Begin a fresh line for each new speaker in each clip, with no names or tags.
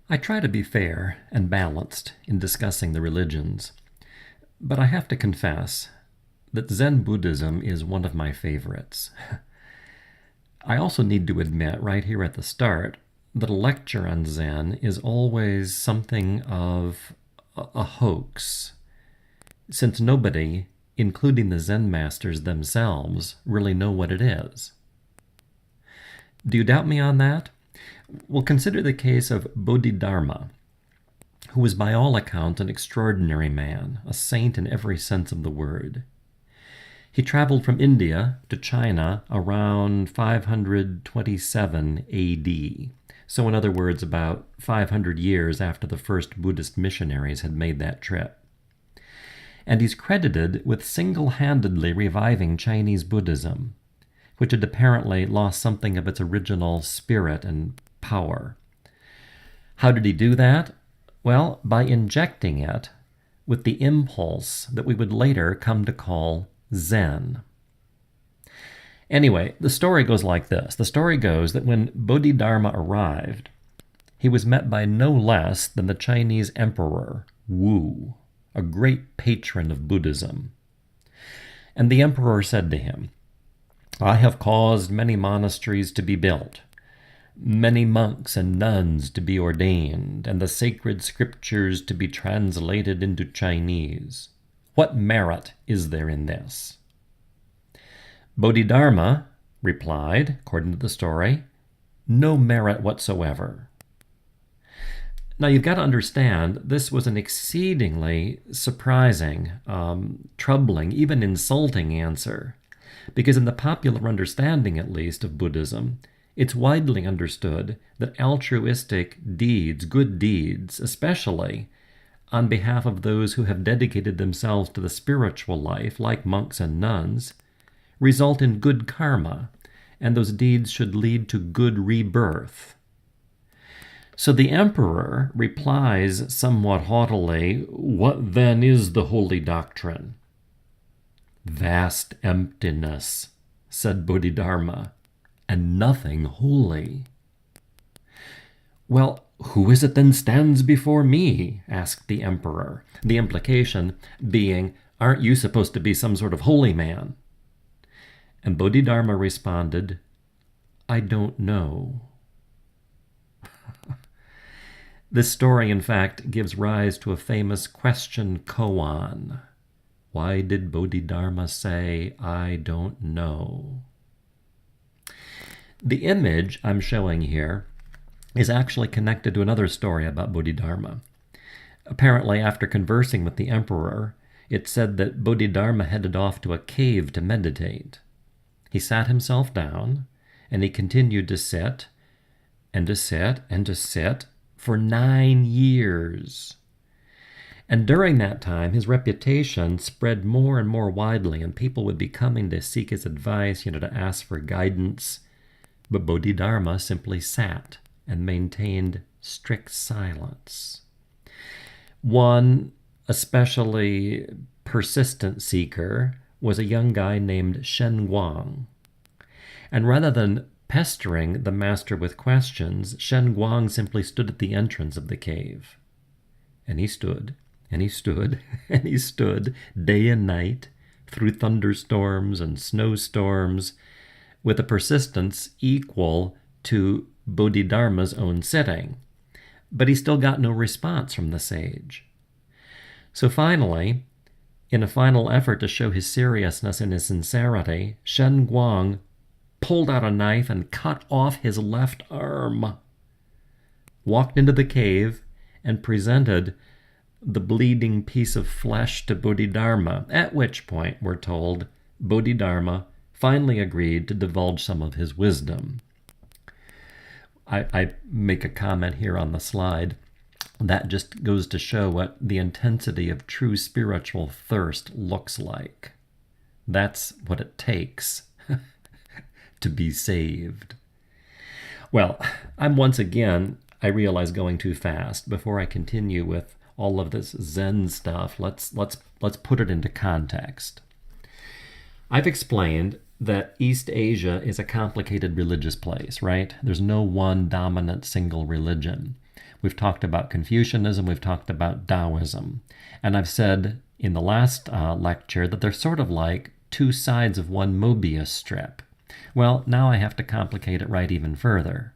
I try to be fair and balanced in discussing the religions, but I have to confess that Zen Buddhism is one of my favorites. I also need to admit right here at the start that a lecture on Zen is always something of a hoax, since nobody, including the Zen masters themselves, really know what it is. Do you doubt me on that? Well, consider the case of Bodhidharma, who was by all accounts an extraordinary man, a saint in every sense of the word. He traveled from India to China around 527 AD, so in other words, about 500 years after the first Buddhist missionaries had made that trip. And he's credited with single-handedly reviving Chinese Buddhism, which had apparently lost something of its original spirit and power. How did he do that? Well, by injecting it with the impulse that we would later come to call Zen. Anyway, the story goes like this. The story goes that when Bodhidharma arrived, he was met by no less than the Chinese emperor, Wu, a great patron of Buddhism. And the emperor said to him, "I have caused many monasteries to be built, many monks and nuns to be ordained, and the sacred scriptures to be translated into Chinese. What merit is there in this?" Bodhidharma replied, according to the story, "No merit whatsoever." Now you've got to understand, this was an exceedingly surprising, troubling, even insulting answer, because in the popular understanding, at least, of Buddhism, it's widely understood that altruistic deeds, good deeds, especially on behalf of those who have dedicated themselves to the spiritual life, like monks and nuns, result in good karma, and those deeds should lead to good rebirth. So the emperor replies somewhat haughtily, "What then is the holy doctrine?" "Vast emptiness," said Bodhidharma, "and nothing holy." "Well, who is it then stands before me?" asked the emperor, the implication being, "Aren't you supposed to be some sort of holy man?" And Bodhidharma responded, "I don't know." This story, in fact, gives rise to a famous question koan. Why did Bodhidharma say, "I don't know"? The image I'm showing here is actually connected to another story about Bodhidharma. Apparently, after conversing with the emperor, it's said that Bodhidharma headed off to a cave to meditate. He sat himself down, and he continued to sit, and to sit, and to sit for 9 years. And during that time, his reputation spread more and more widely, and people would be coming to seek his advice, to ask for guidance. But Bodhidharma simply sat and maintained strict silence. One especially persistent seeker was a young guy named Shen Guang. And rather than pestering the master with questions, Shen Guang simply stood at the entrance of the cave. And he stood, and he stood, and he stood day and night through thunderstorms and snowstorms with a persistence equal to Bodhidharma's own sitting. But he still got no response from the sage. So finally, in a final effort to show his seriousness and his sincerity, Shen Guang pulled out a knife and cut off his left arm, walked into the cave, and presented the bleeding piece of flesh to Bodhidharma, at which point, we're told, Bodhidharma finally agreed to divulge some of his wisdom. I make a comment here on the slide. That just goes to show what the intensity of true spiritual thirst looks like. That's what it takes to be saved. Well, I'm once again, I realize, going too fast. Before I continue with all of this Zen stuff, let's put it into context. I've explained that East Asia is a complicated religious place, right? There's no one dominant single religion. We've talked about Confucianism, we've talked about Taoism. And I've said in the last lecture that they're sort of like two sides of one Mobius strip. Well, now I have to complicate it right even further.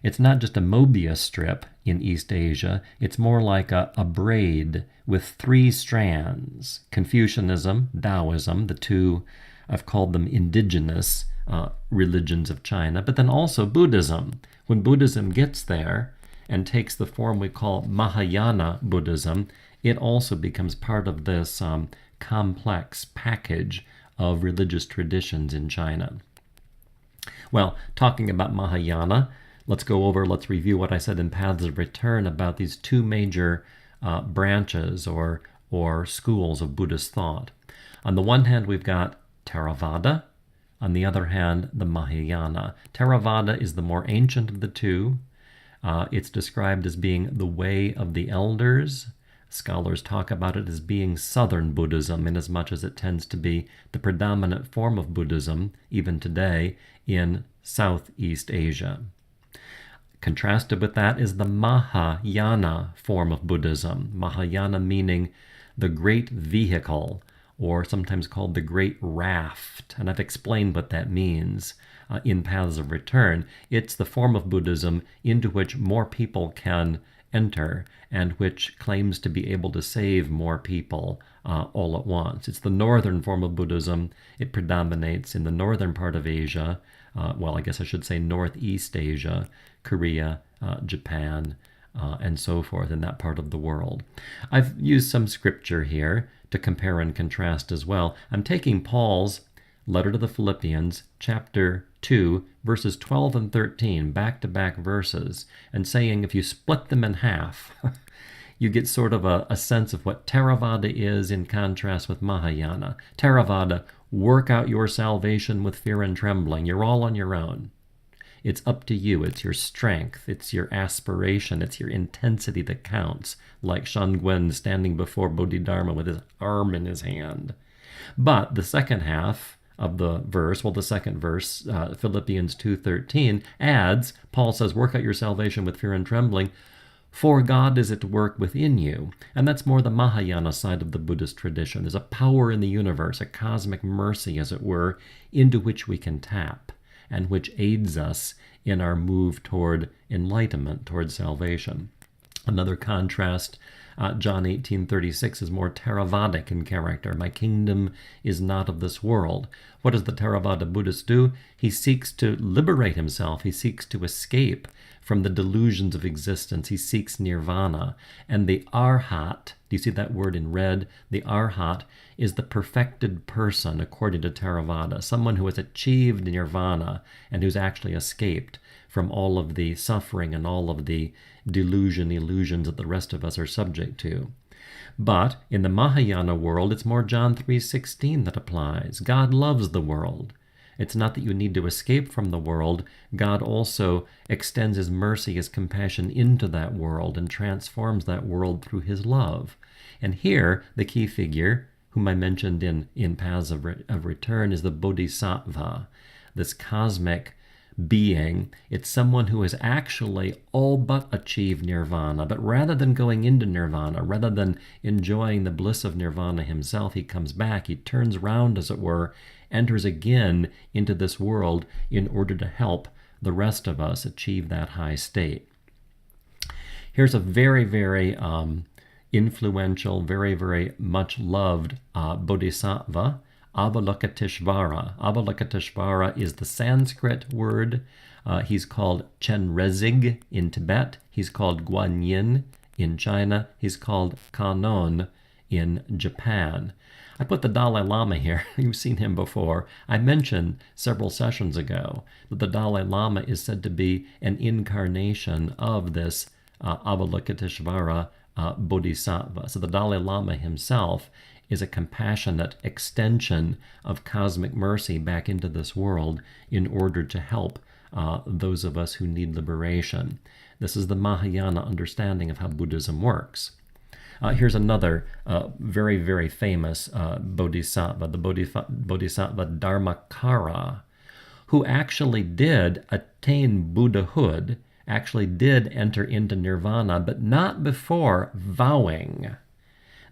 It's not just a Mobius strip in East Asia, it's more like a braid with three strands. Confucianism, Taoism, the two, I've called them indigenous religions of China, but then also Buddhism. When Buddhism gets there and takes the form we call Mahayana Buddhism, it also becomes part of this complex package of religious traditions in China. Well, talking about Mahayana, let's review what I said in Paths of Return about these two major branches or schools of Buddhist thought. On the one hand, we've got Theravada. On the other hand, the Mahayana. Theravada is the more ancient of the two. It's described as being the way of the elders. Scholars talk about it as being Southern Buddhism, inasmuch as it tends to be the predominant form of Buddhism, even today, in Southeast Asia. Contrasted with that is the Mahayana form of Buddhism. Mahayana meaning the great vehicle, or sometimes called the great raft. And I've explained what that means in Paths of Return. It's the form of Buddhism into which more people can enter and which claims to be able to save more people all at once. It's the northern form of Buddhism. It predominates in the northern part of Asia. Well, I guess I should say Northeast Asia, Korea, Japan, and so forth in that part of the world. I've used some scripture here to compare and contrast as well. I'm taking Paul's letter to the Philippians, chapter 2, verses 12 and 13, back-to-back verses, and saying if you split them in half, you get sort of a sense of what Theravada is in contrast with Mahayana. Theravada, work out your salvation with fear and trembling. You're all on your own. It's up to you. It's your strength. It's your aspiration. It's your intensity that counts, like Shangwen standing before Bodhidharma with his arm in his hand. But the second half of the verse, Philippians 2:13, adds, Paul says, work out your salvation with fear and trembling, for God is at work within you. And that's more the Mahayana side of the Buddhist tradition. There's a power in the universe, a cosmic mercy, as it were, into which we can tap, and which aids us in our move toward enlightenment, toward salvation. Another contrast, John 18:36 is more Theravadic in character. My kingdom is not of this world. What does the Theravada Buddhist do? He seeks to liberate himself. He seeks to escape from the delusions of existence. He seeks nirvana. And the arhat, do you see that word in red? The arhat is the perfected person, according to Theravada, someone who has achieved nirvana and who's actually escaped from all of the suffering and all of the illusions that the rest of us are subject to. But in the Mahayana world, it's more John 3:16 that applies. God loves the world. It's not that you need to escape from the world. God also extends his mercy, his compassion into that world and transforms that world through his love. And here, the key figure, whom I mentioned in Paths of Return, is the Bodhisattva, this cosmic being. It's someone who has actually all but achieved nirvana, but rather than going into nirvana, rather than enjoying the bliss of nirvana himself, he comes back, he turns round, as it were, enters again into this world in order to help the rest of us achieve that high state. Here's a very, very influential, very, very much loved bodhisattva, Avalokiteshvara. Avalokiteshvara is the Sanskrit word. He's called Chenrezig in Tibet. He's called Guanyin in China. He's called Kannon in Japan. I put the Dalai Lama here. You've seen him before. I mentioned several sessions ago that the Dalai Lama is said to be an incarnation of this Avalokiteshvara Bodhisattva. So the Dalai Lama himself is a compassionate extension of cosmic mercy back into this world in order to help those of us who need liberation. This is the Mahayana understanding of how Buddhism works. Here's another very, very famous bodhisattva, the Bodhisattva Dharmakara, who actually did attain Buddhahood actually did enter into nirvana, but not before vowing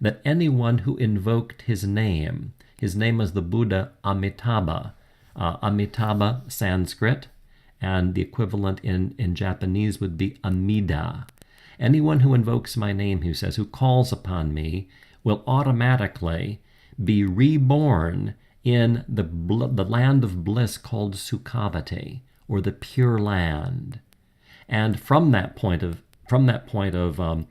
that anyone who invoked his name was the Buddha Amitabha. Amitabha, Sanskrit, and the equivalent in Japanese would be Amida. Anyone who invokes my name, he says, who calls upon me, will automatically be reborn in the land of bliss called Sukhavati, or the Pure Land. And from that point of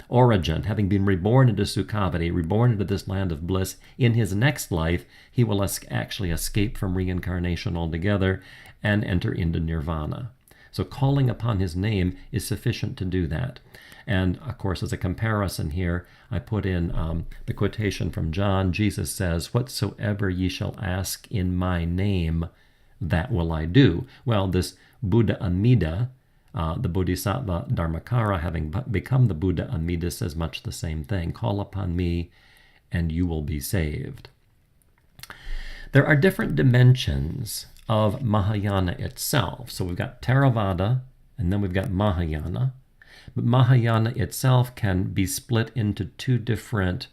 origin, having been reborn into Sukhavati, reborn into this land of bliss, in his next life, he will actually escape from reincarnation altogether and enter into nirvana. So calling upon his name is sufficient to do that. And of course, as a comparison here, I put in the quotation from John. Jesus says, "Whatsoever ye shall ask in my name, that will I do." Well, this Buddha Amida, the Bodhisattva Dharmakara, having become the Buddha Amida, says much the same thing. Call upon me and you will be saved. There are different dimensions of Mahayana itself. So we've got Theravada, and then we've got Mahayana. But Mahayana itself can be split into two different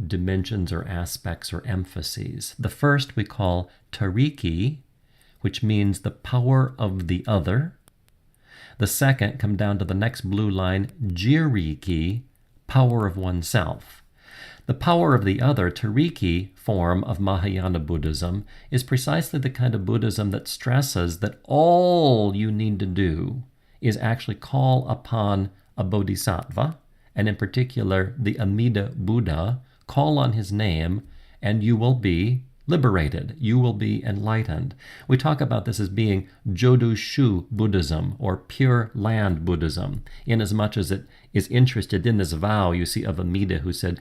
dimensions or aspects or emphases. The first we call Tariki, which means the power of the other. The second, come down to the next blue line, Jiriki, power of oneself. The power of the other, Tariki form of Mahayana Buddhism, is precisely the kind of Buddhism that stresses that all you need to do is actually call upon a bodhisattva, and in particular the Amida Buddha, call on his name, and you will be liberated. You will be enlightened. We talk about this as being Jodoshu Buddhism, or Pure Land Buddhism, inasmuch as it is interested in this vow, you see, of Amida, who said,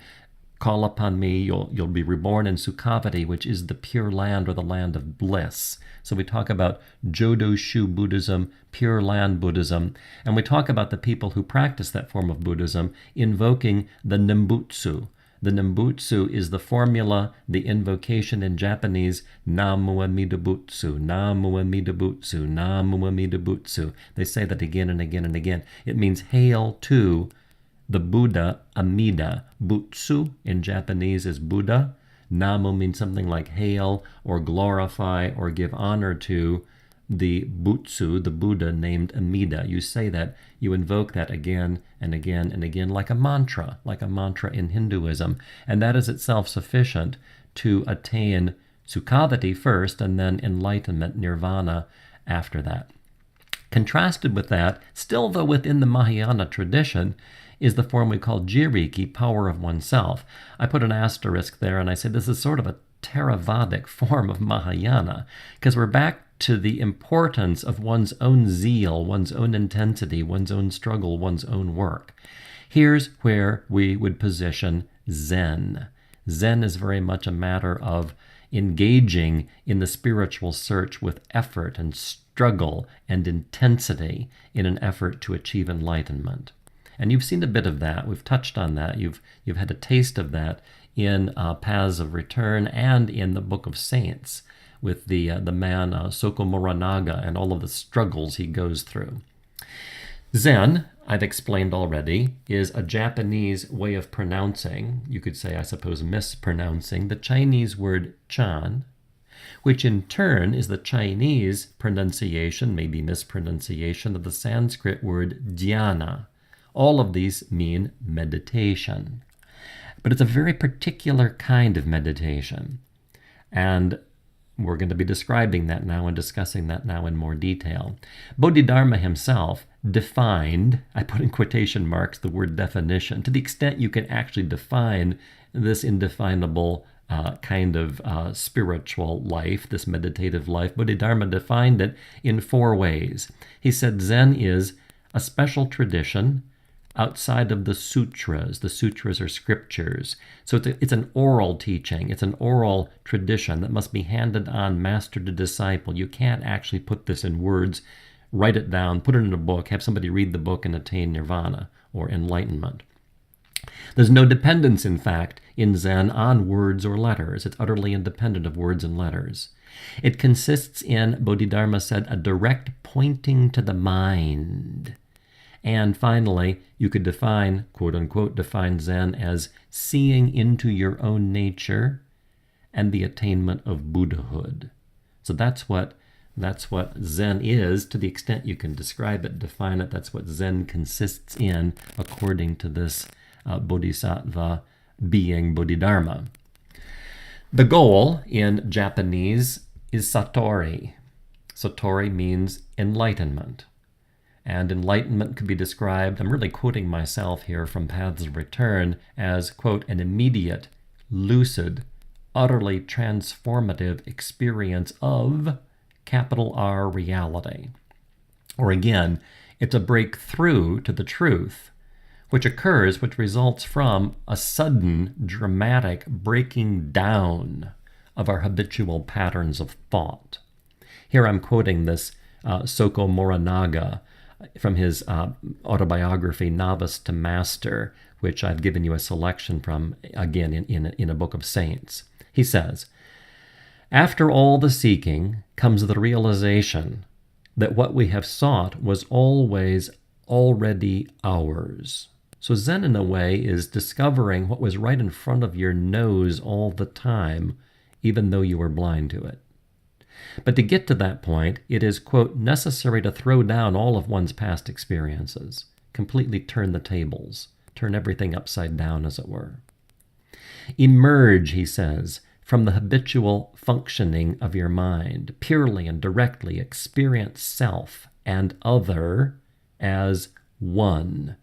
"Call upon me, you'll be reborn in Sukhavati," which is the Pure Land, or the land of bliss. So we talk about Jodoshu Buddhism, Pure Land Buddhism, and we talk about the people who practice that form of Buddhism invoking the Nembutsu. The Nembutsu is the formula, the invocation in Japanese, Namu Amida Butsu, Namu Amida Butsu, Namu Amida Butsu. They say that again and again and again. It means hail to the Buddha Amida. Butsu in Japanese is Buddha. Namu means something like hail or glorify or give honor to the Butsu, the Buddha named Amida. You say that, you invoke that again and again and again like a mantra in Hinduism. And that is itself sufficient to attain Sukhavati first and then enlightenment, nirvana, after that. Contrasted with that, still though within the Mahayana tradition, is the form we call Jiriki, power of oneself. I put an asterisk there and I said this is sort of a Theravadic form of Mahayana, because we're back to the importance of one's own zeal, one's own intensity, one's own struggle, one's own work. Here's where we would position Zen. Zen is very much a matter of engaging in the spiritual search with effort and struggle and intensity in an effort to achieve enlightenment. And you've seen a bit of that. We've touched on that. You've had a taste of that in Paths of Return and in the Book of Saints with the man Soko Morinaga and all of the struggles he goes through. Zen, I've explained already, is a Japanese way of pronouncing, you could say, I suppose, mispronouncing the Chinese word chan, which in turn is the Chinese pronunciation, maybe mispronunciation, of the Sanskrit word dhyana. All of these mean meditation. But it's a very particular kind of meditation. And we're going to be describing that now and discussing that now in more detail. Bodhidharma himself defined, I put in quotation marks the word definition, to the extent you can actually define this indefinable kind of spiritual life, this meditative life. Bodhidharma defined it in 4 ways. He said Zen is a special tradition outside of the sutras. The sutras are scriptures. So it's an oral teaching. It's an oral tradition that must be handed on master to disciple. You can't actually put this in words, write it down, put it in a book, have somebody read the book and attain nirvana or enlightenment. There's no dependence, in fact, in Zen on words or letters. It's utterly independent of words and letters. It consists in, Bodhidharma said, a direct pointing to the mind. And finally, you could define, quote unquote, define Zen as seeing into your own nature and the attainment of Buddhahood. So that's what Zen is, to the extent you can describe it, define it. That's what Zen consists in, according to this bodhisattva being Bodhidharma. The goal in Japanese is Satori. Satori means enlightenment. And enlightenment could be described, I'm really quoting myself here from Paths of Return, as, quote, an immediate, lucid, utterly transformative experience of capital R reality. Or again, it's a breakthrough to the truth, which results from a sudden, dramatic breaking down of our habitual patterns of thought. Here I'm quoting this Soko Morinaga from his autobiography, Novice to Master, which I've given you a selection from, again, in a book of saints. He says, after all the seeking comes the realization that what we have sought was always already ours. So Zen, in a way, is discovering what was right in front of your nose all the time, even though you were blind to it. But to get to that point, it is, quote, necessary to throw down all of one's past experiences, completely turn the tables, turn everything upside down, as it were. Emerge, he says, from the habitual functioning of your mind, purely and directly experience self and other as one.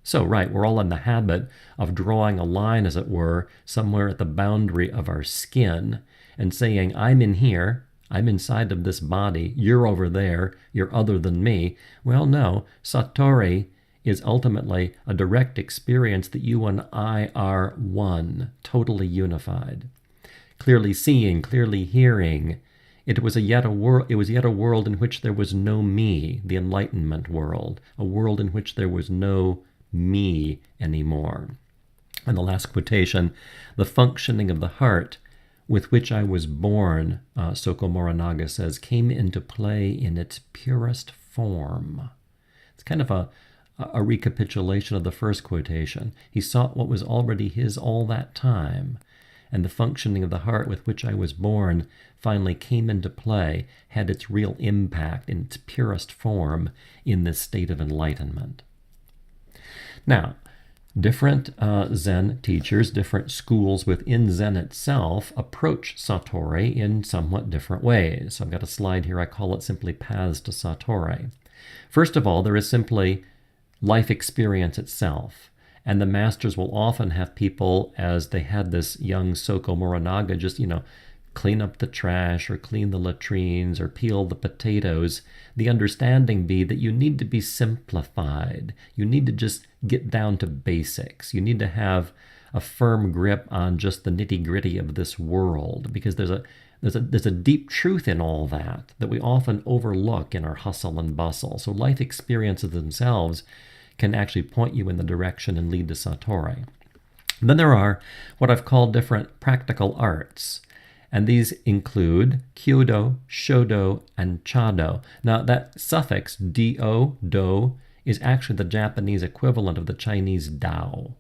So, right, we're all in the habit of drawing a line, as it were, somewhere at the boundary of our skin and saying, I'm in here, I'm inside of this body, you're over there, you're other than me. Well, no, Satori is ultimately a direct experience that you and I are one, totally unified. Clearly seeing, clearly hearing. It was yet a world in which there was no me, the enlightenment world, a world in which there was no me anymore. And the last quotation, the functioning of the heart with which I was born, Soko Morinaga says, came into play in its purest form. It's kind of a recapitulation of the first quotation. He sought what was already his all that time, and the functioning of the heart with which I was born finally came into play, had its real impact in its purest form in this state of enlightenment. Now, different Zen teachers, different schools within Zen itself approach Satori in somewhat different ways. So I've got a slide here, I call it simply Paths to Satori. First of all, there is simply life experience itself. And the masters will often have people, as they had this young Soko Morinaga, just, clean up the trash or clean the latrines or peel the potatoes. The understanding be that you need to be simplified. You need to just get down to basics. You need to have a firm grip on just the nitty-gritty of this world, because there's a deep truth in all that we often overlook in our hustle and bustle. So life experiences themselves can actually point you in the direction and lead to Satori. Then there are what I've called different practical arts, and these include Kyodo, Shodo, and Chado. Now that suffix do, do, is actually the Japanese equivalent of the Chinese Dao.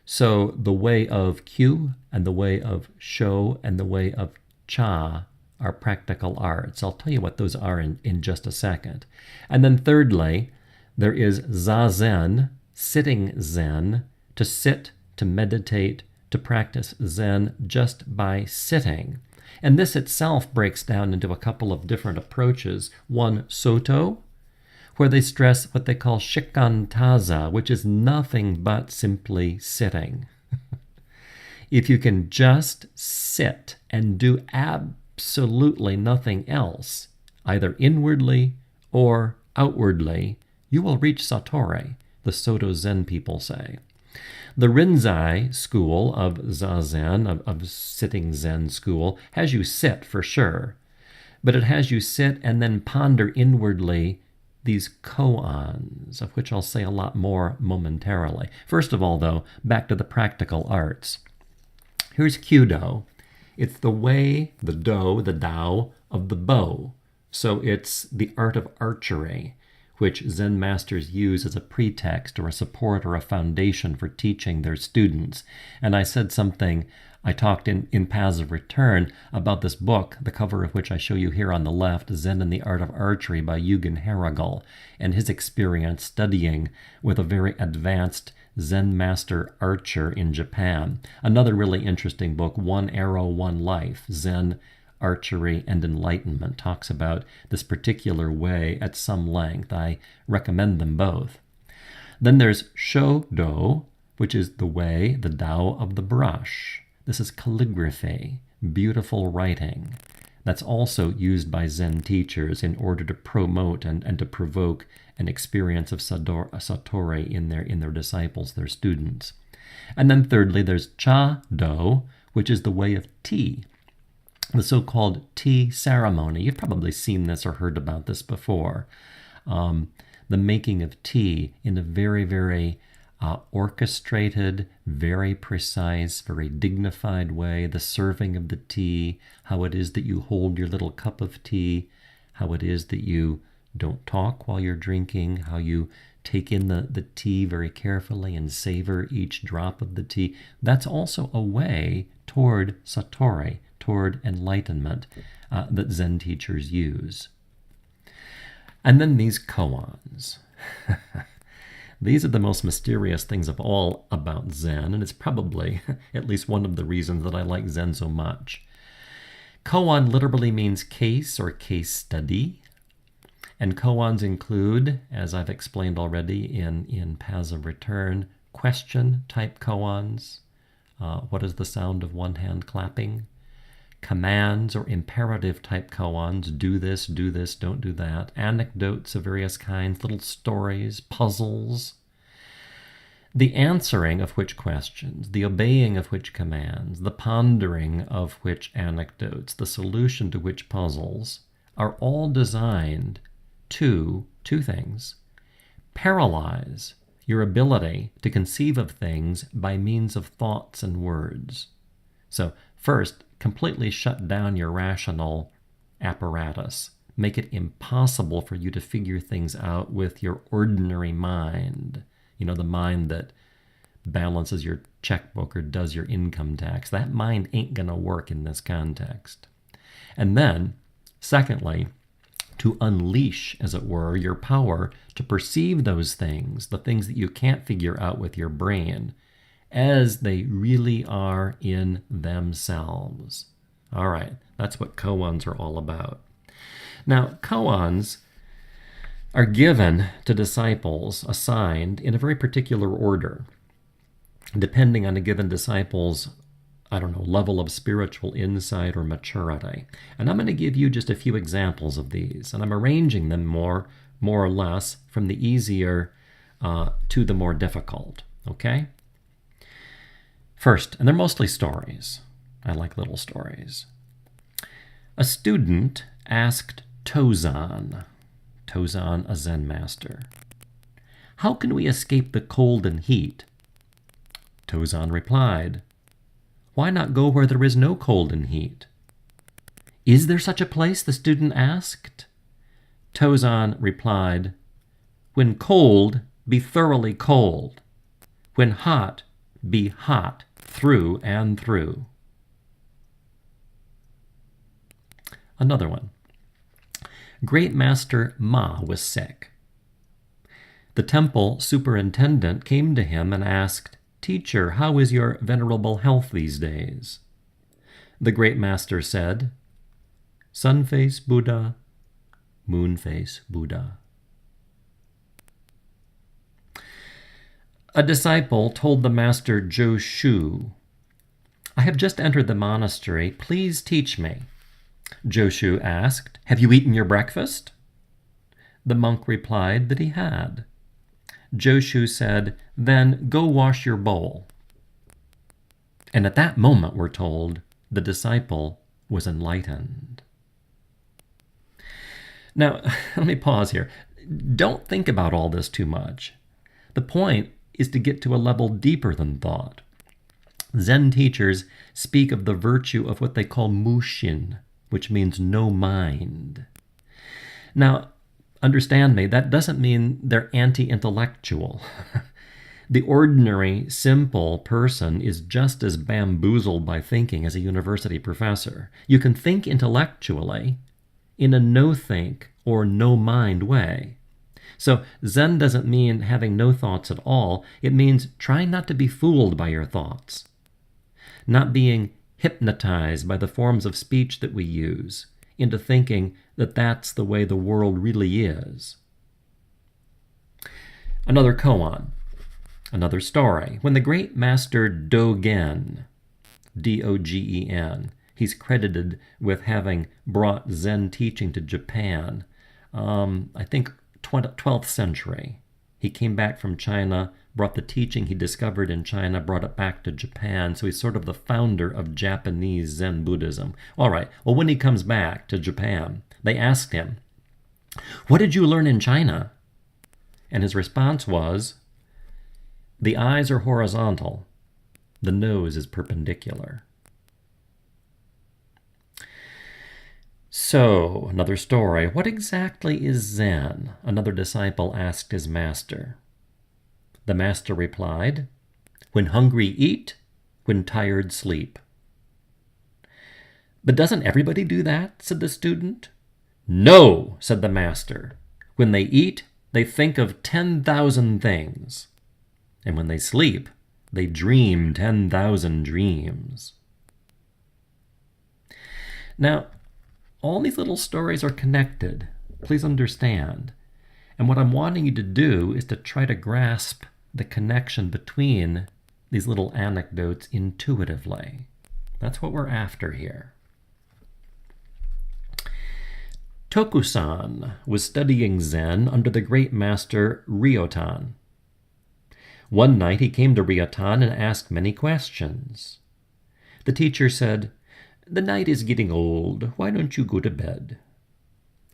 So the way of Kyu and the way of Sho and the way of Cha are practical arts. I'll tell you what those are in just a second. And then thirdly, there is Zazen, sitting Zen, to sit, to meditate, to practice Zen just by sitting. And this itself breaks down into a couple of different approaches. One, Soto, where they stress what they call shikantaza, which is nothing but simply sitting. If you can just sit and do absolutely nothing else, either inwardly or outwardly, you will reach Satori, the Soto Zen people say. The Rinzai school of Zazen, of sitting Zen school, has you sit for sure, but it has you sit and then ponder inwardly these koans, of which I'll say a lot more momentarily. First of all, though, back to the practical arts. Here's Kyudo. It's the way, the do, the Tao of the bow. So it's the art of archery, which Zen masters use as a pretext or a support or a foundation for teaching their students. And I said something, I talked in Paths of Return about this book, the cover of which I show you here on the left, Zen and the Art of Archery by Yugen Harrigal, and his experience studying with a very advanced Zen master archer in Japan. Another really interesting book, One Arrow, One Life, Zen, Archery, and Enlightenment, talks about this particular way at some length. I recommend them both. Then there's Shodo, which is the way, the Tao of the brush. This is calligraphy, beautiful writing. That's also used by Zen teachers in order to promote and to provoke an experience of Satori in their disciples, their students. And then thirdly, there's Cha-do, which is the way of tea, the so-called tea ceremony. You've probably seen this or heard about this before. The making of tea in a very, very orchestrated, very precise, very dignified way, the serving of the tea, how it is that you hold your little cup of tea, how it is that you don't talk while you're drinking, how you take in the tea very carefully and savor each drop of the tea. That's also a way toward Satori, toward enlightenment, that Zen teachers use. And then these koans. These are the most mysterious things of all about Zen, and it's probably at least one of the reasons that I like Zen so much. Koan literally means case or case study, and koans include, as I've explained already in Paths of Return, question-type koans. What is the sound of one hand clapping? Commands or imperative-type koans, do this, don't do that. Anecdotes of various kinds, little stories, puzzles. The answering of which questions, the obeying of which commands, the pondering of which anecdotes, the solution to which puzzles, are all designed to two things: paralyze your ability to conceive of things by means of thoughts and words. So first, completely shut down your rational apparatus. Make it impossible for you to figure things out with your ordinary mind. You know, the mind that balances your checkbook or does your income tax. That mind ain't going to work in this context. And then, secondly, to unleash, as it were, your power to perceive those things, the things that you can't figure out with your brain, as they really are in themselves. All right, that's what koans are all about. Now, koans are given to disciples, assigned in a very particular order, depending on a given disciple's, level of spiritual insight or maturity. And I'm going to give you just a few examples of these, and I'm arranging them more or less from the easier to the more difficult, okay? First, and they're mostly stories. I like little stories. A student asked Tozan, a Zen master, "How can we escape the cold and heat?" Tozan replied, "Why not go where there is no cold and heat?" "Is there such a place?" the student asked. Tozan replied, "When cold, be thoroughly cold. When hot, be hot through and through." Another one. Great Master Ma was sick. The temple superintendent came to him and asked, "Teacher, how is your venerable health these days?" The Great Master said, "Sun-face Buddha, moon-face Buddha." A disciple told the master Joshu, "I have just entered the monastery. Please teach me." Joshu asked, "Have you eaten your breakfast?" The monk replied that he had. Joshu said, "Then go wash your bowl." And at that moment, we're told, the disciple was enlightened. Now, let me pause here. Don't think about all this too much. The point is to get to a level deeper than thought. Zen teachers speak of the virtue of what they call Mushin, which means no mind. Now, understand me, that doesn't mean they're anti-intellectual. The ordinary, simple person is just as bamboozled by thinking as a university professor. You can think intellectually in a no-think or no-mind way. So Zen doesn't mean having no thoughts at all. It means trying not to be fooled by your thoughts, not being hypnotized by the forms of speech that we use into thinking that that's the way the world really is. Another koan. Another story. When the great master Dogen, D-O-G-E-N, he's credited with having brought Zen teaching to Japan, I think 12th century. He came back from China, brought the teaching he discovered in China, brought it back to Japan. So he's sort of the founder of Japanese Zen Buddhism. All right, well, when he comes back to Japan, they asked him, "What did you learn in China?" And his response was, "The eyes are horizontal, the nose is perpendicular." So, another story. What exactly is Zen? Another disciple asked his master. The master replied, "When hungry, eat. When tired, sleep." "But doesn't everybody do that?" said the student. "No," said the master. "When they eat, they think of 10,000 things. And when they sleep, they dream 10,000 dreams." Now, all these little stories are connected. Please understand. And what I'm wanting you to do is to try to grasp the connection between these little anecdotes intuitively. That's what we're after here. Tokusan was studying Zen under the great master Ryotan. One night he came to Ryotan and asked many questions. The teacher said, "The night is getting old. Why don't you go to bed?"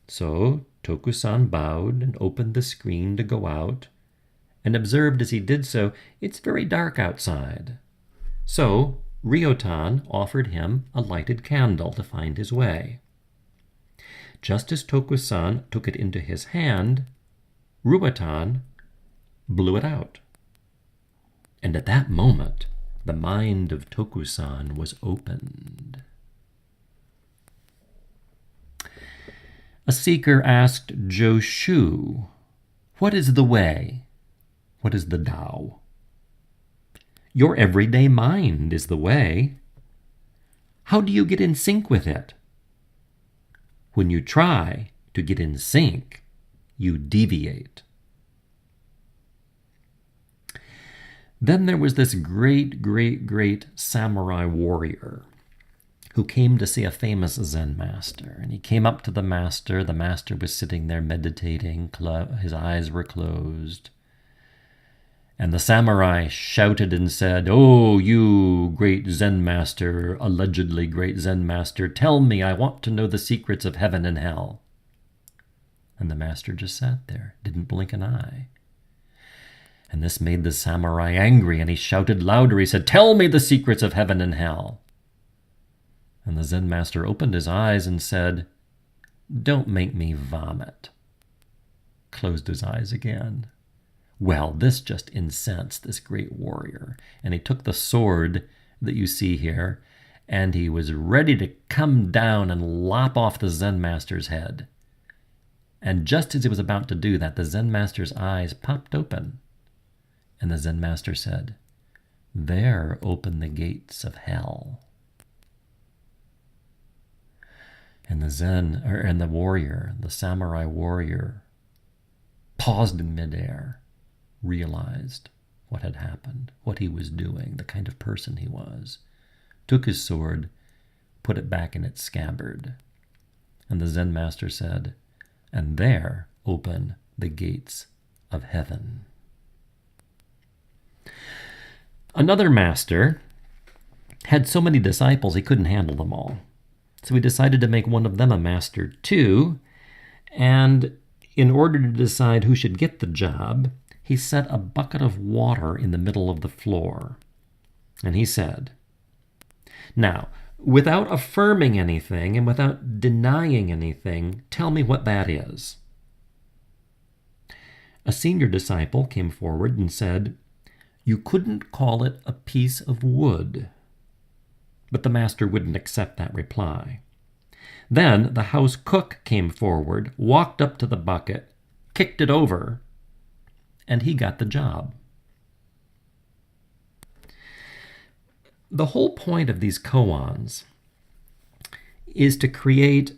So Tokusan bowed and opened the screen to go out, and observed as he did so, "It's very dark outside." So Ryotan offered him a lighted candle to find his way. Just as Tokusan took it into his hand, Ryotan blew it out. And at that moment, the mind of Tokusan was opened. A seeker asked Joshu, "What is the way? What is the Tao?" "Your everyday mind is the way." "How do you get in sync with it?" "When you try to get in sync, you deviate." Then there was this great samurai warrior who came to see a famous Zen master. And he came up to the master. The master was sitting there meditating. His eyes were closed. And the samurai shouted and said, "Oh, you great Zen master, allegedly great Zen master, tell me, I want to know the secrets of heaven and hell." And the master just sat there, didn't blink an eye. And this made the samurai angry, and he shouted louder. He said, "Tell me the secrets of heaven and hell." And the Zen master opened his eyes and said, "Don't make me vomit." Closed his eyes again. Well, this just incensed this great warrior. And he took the sword that you see here, and he was ready to come down and lop off the Zen master's head. And just as he was about to do that, the Zen master's eyes popped open. And the Zen master said, "There open the gates of hell." And the warrior, the samurai warrior, paused in midair, realized what had happened, what he was doing, the kind of person he was, took his sword, put it back in its scabbard. And the Zen master said, "And there open the gates of heaven." Another master had so many disciples he couldn't handle them all. So he decided to make one of them a master too, and in order to decide who should get the job, he set a bucket of water in the middle of the floor. And he said, "Now, without affirming anything and without denying anything, tell me what that is." A senior disciple came forward and said, "You couldn't call it a piece of wood." But the master wouldn't accept that reply. Then the house cook came forward, walked up to the bucket, kicked it over, and he got the job. The whole point of these koans is to create,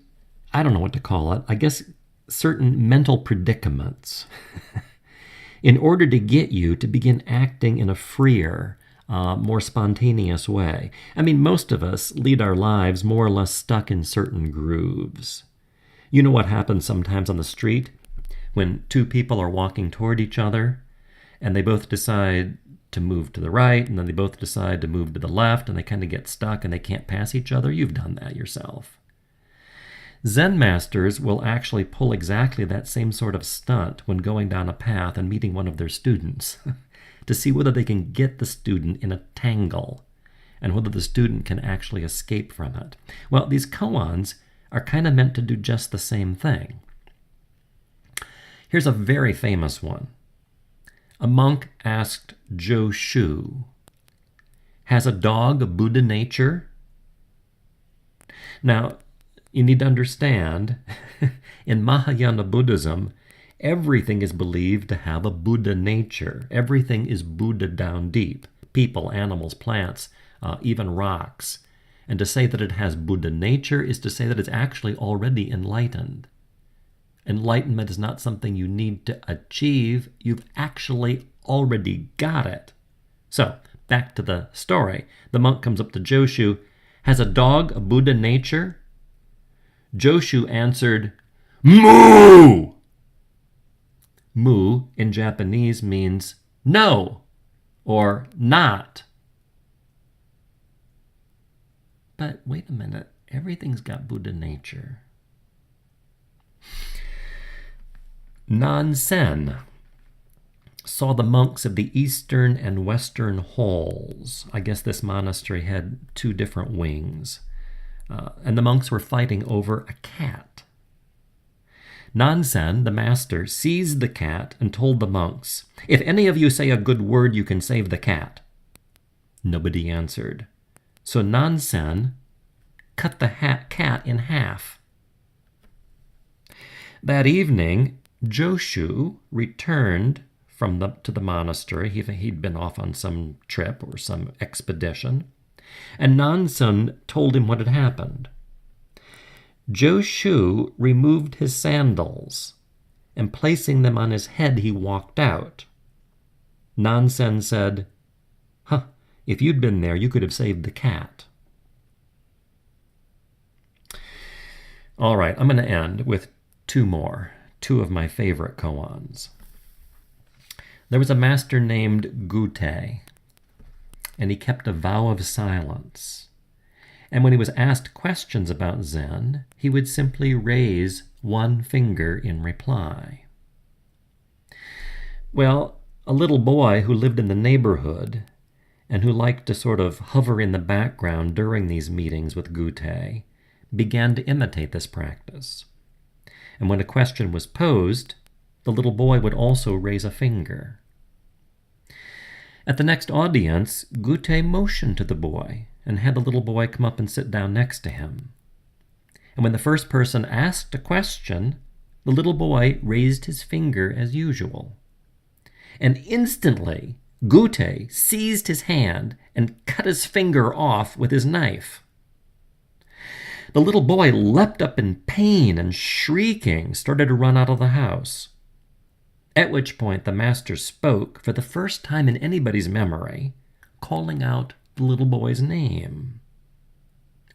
I don't know what to call it, I guess certain mental predicaments in order to get you to begin acting in a freer, more spontaneous way. I mean, most of us lead our lives more or less stuck in certain grooves. You know what happens sometimes on the street when two people are walking toward each other and they both decide to move to the right and then they both decide to move to the left and they kind of get stuck and they can't pass each other? You've done that yourself. Zen masters will actually pull exactly that same sort of stunt when going down a path and meeting one of their students to see whether they can get the student in a tangle and whether the student can actually escape from it. Well, these koans are kind of meant to do just the same thing. Here's a very famous one. A monk asked Joshu, "Has a dog a Buddha nature?" Now, you need to understand, in Mahayana Buddhism, everything is believed to have a Buddha nature. Everything is Buddha down deep. People, animals, plants, even rocks. And to say that it has Buddha nature is to say that it's actually already enlightened. Enlightenment is not something you need to achieve. You've actually already got it. So, back to the story. The monk comes up to Joshu. "Has a dog a Buddha nature?" Joshu answered, "Moo!" Moo in Japanese means no or not. But wait a minute, everything's got Buddha nature. Nansen saw the monks of the eastern and western halls. I guess this monastery had two different wings. And the monks were fighting over a cat. Nansen, the master, seized the cat and told the monks, "If any of you say a good word, you can save the cat." Nobody answered. So Nansen cut the cat in half. That evening, Joshu returned to the monastery. He'd been off on some trip or some expedition. And Nansen told him what had happened. Joshu removed his sandals, and placing them on his head, he walked out. Nansen said, "If you'd been there, you could have saved the cat." All right, I'm going to end with two of my favorite koans. There was a master named Gute, and he kept a vow of silence. And when he was asked questions about Zen, he would simply raise one finger in reply. Well, a little boy who lived in the neighborhood and who liked to sort of hover in the background during these meetings with Gute began to imitate this practice. And when a question was posed, the little boy would also raise a finger. At the next audience, Gute motioned to the boy and had the little boy come up and sit down next to him. And when the first person asked a question, the little boy raised his finger as usual. And instantly, Gute seized his hand and cut his finger off with his knife. The little boy leapt up in pain and, shrieking, started to run out of the house. At which point the master spoke for the first time in anybody's memory, calling out the little boy's name.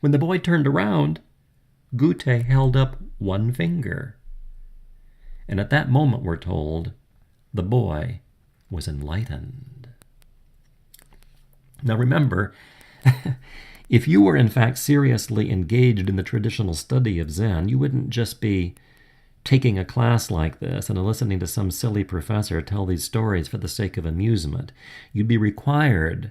When the boy turned around, Gute held up one finger. And at that moment, we're told, the boy was enlightened. Now remember, if you were in fact seriously engaged in the traditional study of Zen, you wouldn't just be taking a class like this and listening to some silly professor tell these stories for the sake of amusement. You'd be required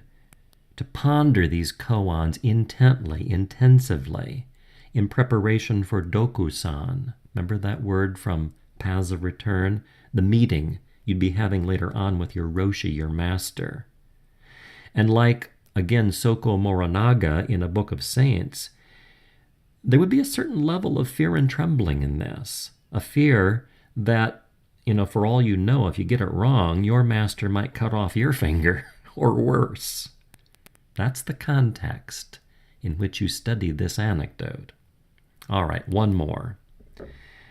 to ponder these koans intently, intensively, in preparation for dokusan. Remember that word from Paths of Return? The meeting you'd be having later on with your Roshi, your master. And like, again, Soko Morinaga in A Book of Saints, there would be a certain level of fear and trembling in this. A fear that, for all you know, if you get it wrong, your master might cut off your finger, or worse. That's the context in which you study this anecdote. All right, one more.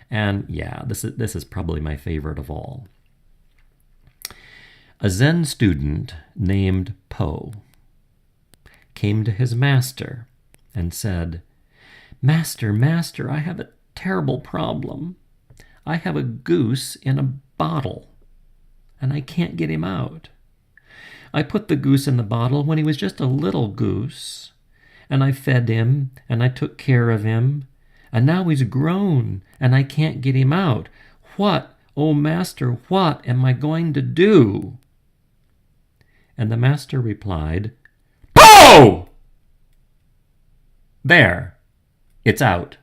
And yeah, this is probably my favorite of all. A Zen student named Po came to his master and said, "Master, master, I have a terrible problem. I have a goose in a bottle, and I can't get him out. I put the goose in the bottle when he was just a little goose, and I fed him, and I took care of him, and now he's grown, and I can't get him out. What, oh master, what am I going to do?" And the master replied, "Po! There, it's out."